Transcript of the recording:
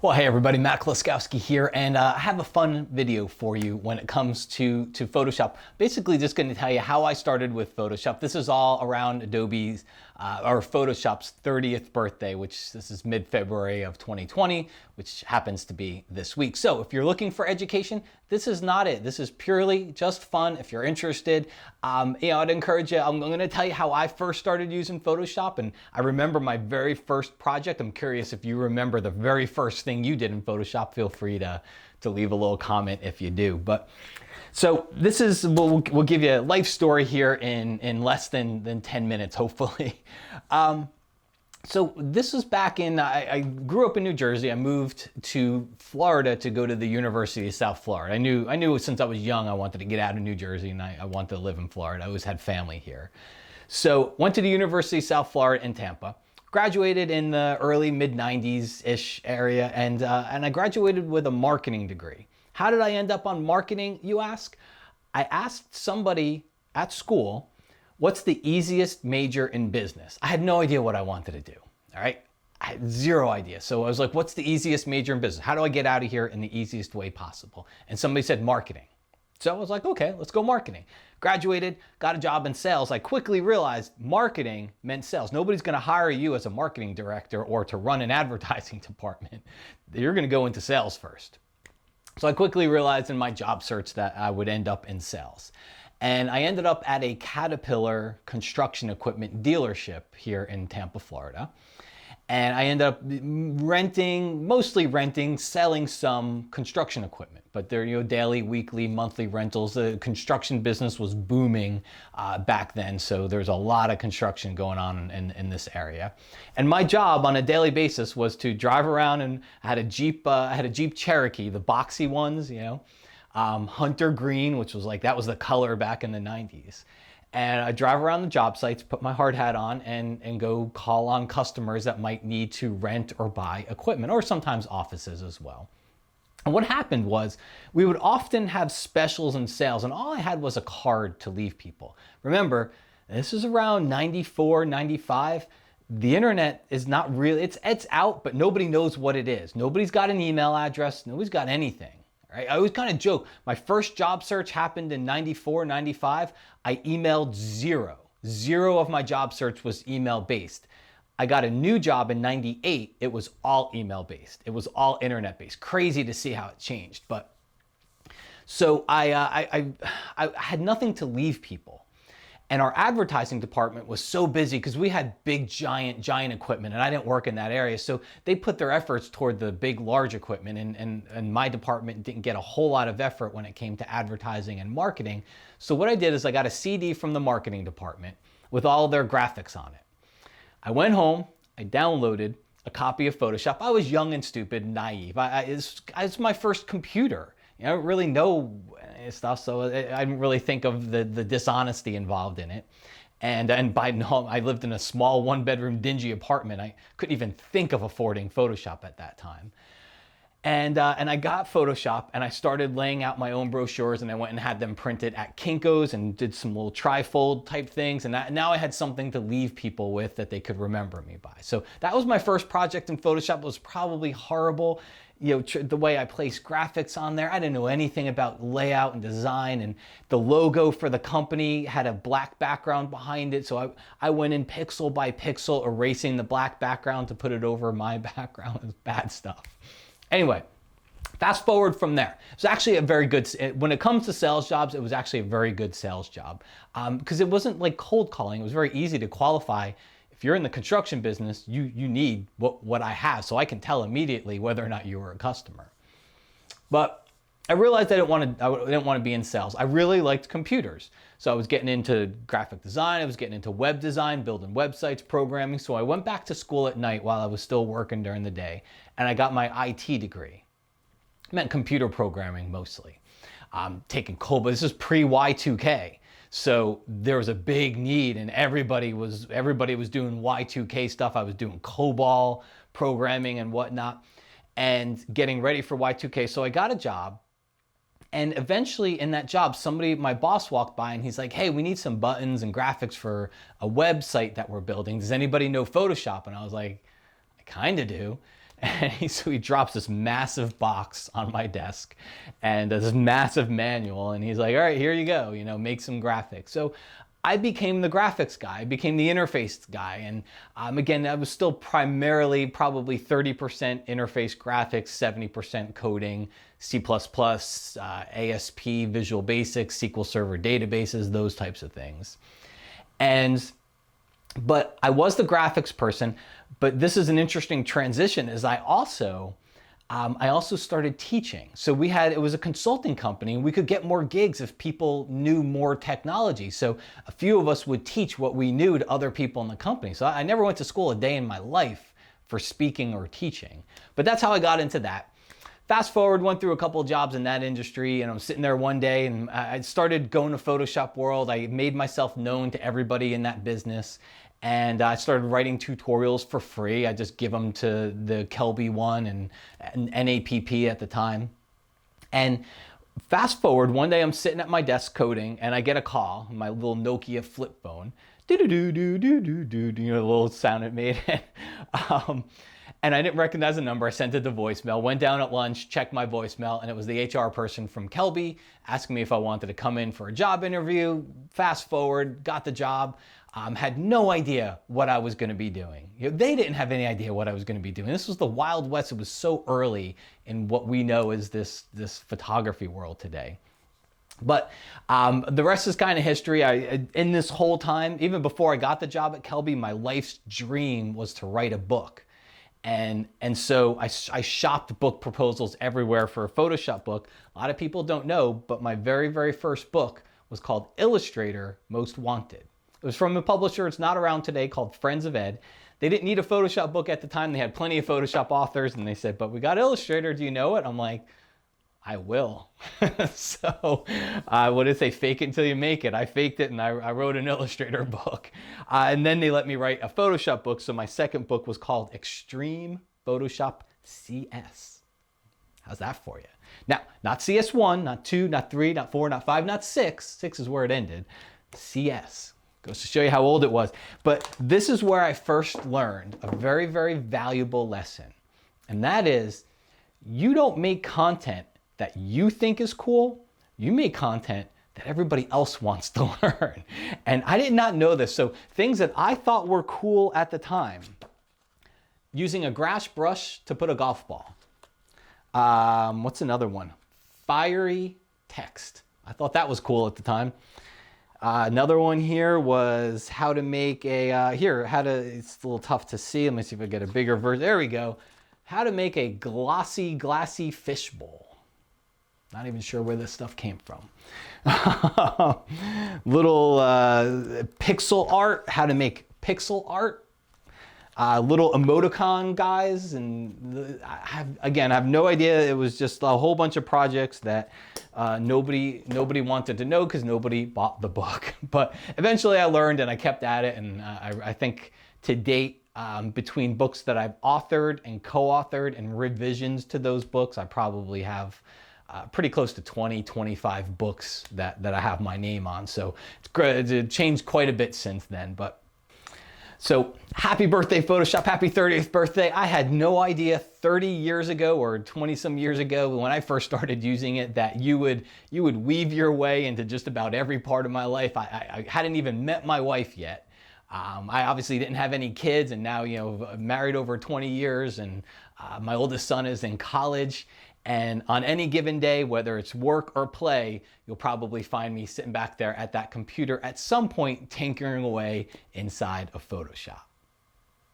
Well, hey everybody, Matt Kloskowski here, and I have a fun video for you when it comes to Photoshop. Basically just going to tell you how I started with Photoshop. This is all around Adobe's, or Photoshop's 30th birthday, which this is mid-February of 2020, which happens to be this week. So if you're looking for education, this is not it. This is purely just fun. If you're interested, I'd encourage you. I'm going to tell you how I first started using Photoshop, and I remember my very first project. I'm curious if you remember the very first thing you did in Photoshop. Feel free to leave a little comment if you do. But so this is, we'll give you a life story here in less than 10 minutes, hopefully. So this was back in, I grew up in New Jersey. I moved to Florida to go to the University of South Florida. I knew since I was young I wanted to get out of New Jersey, and I wanted to live in Florida. I always had family here. So went to the University of South Florida in Tampa. Graduated in the early mid-90s-ish area, and I graduated with a marketing degree. How did I end up on marketing, you ask? I asked somebody at school, what's the easiest major in business? I had no idea what I wanted to do, all right? I had zero idea. So I was like, what's the easiest major in business? How do I get out of here in the easiest way possible? And somebody said marketing. So I was like, okay, let's go marketing. Graduated, got a job in sales. I quickly realized marketing meant sales. Nobody's gonna hire you as a marketing director or to run an advertising department. You're gonna go into sales first. So I quickly realized in my job search that I would end up in sales. And I ended up at a Caterpillar construction equipment dealership here in Tampa, Florida. And I ended up mostly renting, selling some construction equipment. But they're daily, weekly, monthly rentals. The construction business was booming back then, so there's a lot of construction going on in this area. And my job on a daily basis was to drive around, and I had a Jeep Cherokee, the boxy ones, Hunter green, which was that was the color back in the 90s. And I drive around the job sites, put my hard hat on, and go call on customers that might need to rent or buy equipment, or sometimes offices as well. And what happened was we would often have specials and sales, and all I had was a card to leave people. Remember, this is around 94, 95. The internet is not really, it's out, but nobody knows what it is. Nobody's got an email address. Nobody's got anything. Right? I always kind of joke, my first job search happened in 94, 95. I emailed zero. Zero of my job search was email based. I got a new job in 98. It was all email based. It was all internet based. Crazy to see how it changed. But so I had nothing to leave people. And our advertising department was so busy because we had big, giant equipment, and I didn't work in that area. So they put their efforts toward the big, large equipment, and my department didn't get a whole lot of effort when it came to advertising and marketing. So what I did is I got a CD from the marketing department with all their graphics on it. I went home, I downloaded a copy of Photoshop. I was young and stupid and naive. It's my first computer. I don't really know stuff, so I didn't really think of the dishonesty involved in it. And by now, I lived in a small one-bedroom dingy apartment. I couldn't even think of affording Photoshop at that time. And I got Photoshop, and I started laying out my own brochures, and I went and had them printed at Kinko's and did some little trifold type things. And now I had something to leave people with that they could remember me by. So that was my first project in Photoshop. It was probably horrible. The way I placed graphics on there. I didn't know anything about layout and design, and the logo for the company had a black background behind it. So I went in pixel by pixel, erasing the black background to put it over my background. It was bad stuff. Anyway, fast forward from there. It's actually a very good, when it comes to sales jobs, it was actually a very good sales job because it wasn't like cold calling. It was very easy to qualify. If you're in the construction business, you need what I have, so I can tell immediately whether or not you were a customer. But I realized I didn't want to be in sales. I really liked computers. So I was getting into graphic design, I was getting into web design, building websites, programming. So I went back to school at night while I was still working during the day, and I got my IT degree. It meant computer programming mostly. Taking COBOL, this is pre-Y2K. So there was a big need, and everybody was doing Y2K stuff. I was doing COBOL programming and whatnot, and getting ready for Y2K. So I got a job, and eventually in that job, my boss walked by, and he's like, "Hey, we need some buttons and graphics for a website that we're building. Does anybody know Photoshop?" And I was like, "I kind of do." And so he drops this massive box on my desk and this massive manual. And he's like, all right, here you go, make some graphics. So I became the graphics guy, I became the interface guy. And again, I was still primarily probably 30% interface graphics, 70% coding, C++, ASP, Visual Basic, SQL Server databases, those types of things. But I was the graphics person, but this is an interesting transition as I also started teaching. So it was a consulting company, and we could get more gigs if people knew more technology. So a few of us would teach what we knew to other people in the company. So I never went to school a day in my life for speaking or teaching, but that's how I got into that. Fast forward, went through a couple of jobs in that industry, and I'm sitting there one day and I started going to Photoshop World. I made myself known to everybody in that business, and I started writing tutorials for free. I just give them to the Kelby one and NAPP at the time. And fast forward, one day I'm sitting at my desk coding and I get a call, my little Nokia flip phone, do-do-do-do-do-do-do, the little sound it made. And I didn't recognize the number. I sent it to voicemail, went down at lunch, checked my voicemail, and it was the HR person from Kelby asking me if I wanted to come in for a job interview. Fast forward, got the job. Had no idea what I was going to be doing. They didn't have any idea what I was going to be doing. This was the Wild West. It was so early in what we know as this photography world today. But the rest is kind of history. In this whole time, even before I got the job at Kelby, my life's dream was to write a book. And so I shopped book proposals everywhere for a Photoshop book. A lot of people don't know, but my very, very first book was called Illustrator Most Wanted. It was from a publisher, it's not around today, called Friends of Ed. They didn't need a Photoshop book at the time. They had plenty of Photoshop authors, and they said, but we got Illustrator, do you know it? I'm like, I will. So what did it say? Fake it until you make it. I faked it and I wrote an Illustrator book. And then they let me write a Photoshop book. So my second book was called Extreme Photoshop CS. How's that for you? Now, not CS1, not 2, not 3, not 4, not 5, not 6. 6 is where it ended. CS. Goes to show you how old it was. But this is where I first learned a very, very valuable lesson. And that is, you don't make content that you think is cool, you make content that everybody else wants to learn. And I did not know this. So things that I thought were cool at the time, using a grass brush to put a golf ball. What's another one? Fiery text. I thought that was cool at the time. Another one here was how to make it's a little tough to see. Let me see if I get a bigger version. There we go. How to make a glassy fishbowl. Not even sure where this stuff came from. Little pixel art, how to make pixel art. Little emoticon guys, and I have no idea. It was just a whole bunch of projects that nobody wanted to know because nobody bought the book. But eventually I learned and I kept at it, and I think to date, between books that I've authored and co-authored and revisions to those books, I probably have pretty close to 25 books that I have my name on. So it's changed quite a bit since then. But so happy birthday, Photoshop. Happy 30th birthday. I had no idea 30 years ago or 20 some years ago when I first started using it that you would weave your way into just about every part of my life. I hadn't even met my wife yet. I obviously didn't have any kids, and now, married over 20 years, and my oldest son is in college. And on any given day, whether it's work or play, you'll probably find me sitting back there at that computer at some point tinkering away inside of Photoshop.